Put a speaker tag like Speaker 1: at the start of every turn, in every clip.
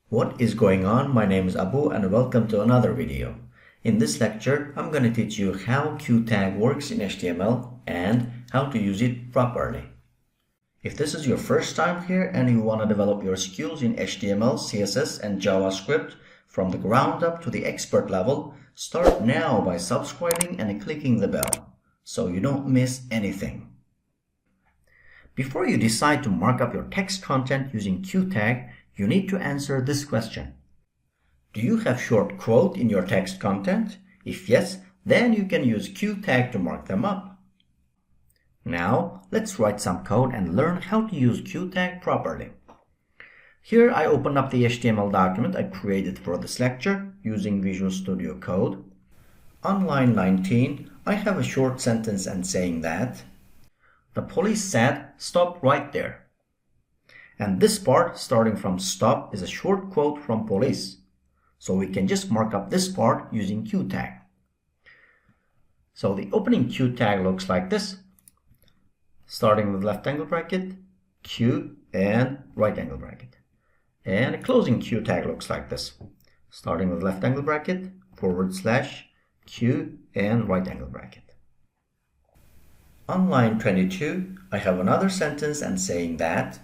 Speaker 1: What is going on? My name is Abu and welcome to another video. In this lecture, I'm going to teach you how q-tag works in HTML and how to use it properly. If this is your first time here and you want to develop your skills in HTML, CSS and JavaScript from the ground up to the expert level, start now by subscribing and clicking the bell so you don't miss anything. Before you decide to mark up your text content using q-tag, you need to answer this question. Do you have short quote in your text content? If yes, then you can use q-tag to mark them up. Now, let's write some code and learn how to use q-tag properly. Here I open up the HTML document I created for this lecture using Visual Studio Code. On line 19, I have a short sentence and saying that the police said, "Stop right there." And this part, starting from stop, is a short quote from police. So we can just mark up this part using q-tag. So the opening q-tag looks like this, starting with left angle bracket, q, and right angle bracket. And a closing q-tag looks like this, starting with left angle bracket, / q, and right angle bracket. On line 22, I have another sentence and saying that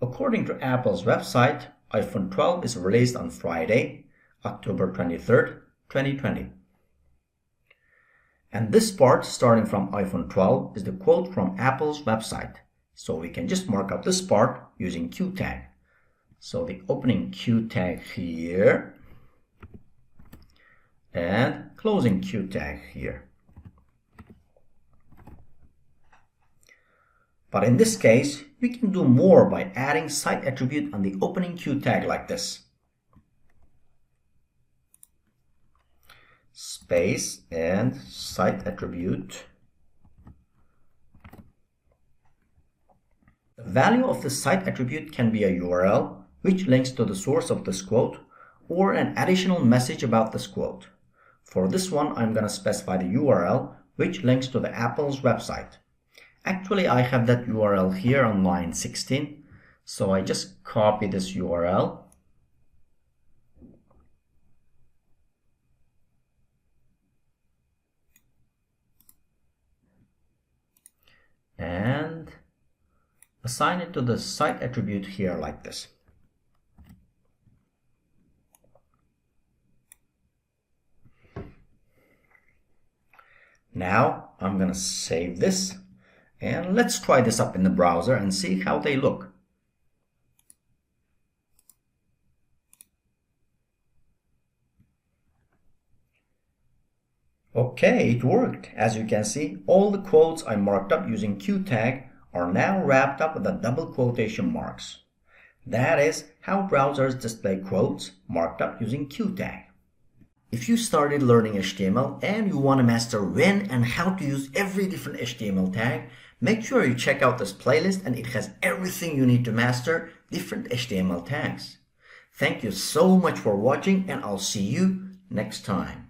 Speaker 1: according to Apple's website, iPhone 12 is released on Friday, October 23rd, 2020. And this part, starting from iPhone 12, is the quote from Apple's website. So we can just mark up this part using q-tag. So the opening q-tag here and closing q-tag here. But in this case, we can do more by adding cite attribute on the opening q-tag like this. Space and cite attribute. The value of the cite attribute can be a URL, which links to the source of this quote, or an additional message about this quote. For this one, I'm going to specify the URL, which links to the Apple's website. Actually, I have that URL here on line 16, so I just copy this URL and assign it to the cite attribute here like this. Now I'm going to save this. And let's try this up in the browser and see how they look. Okay, it worked. As you can see, all the quotes I marked up using q-tag are now wrapped up with the double quotation marks. That is how browsers display quotes marked up using q-tag. If you started learning HTML and you want to master when and how to use every different HTML tag, make sure you check out this playlist and it has everything you need to master different HTML tags. Thank you so much for watching and I'll see you next time.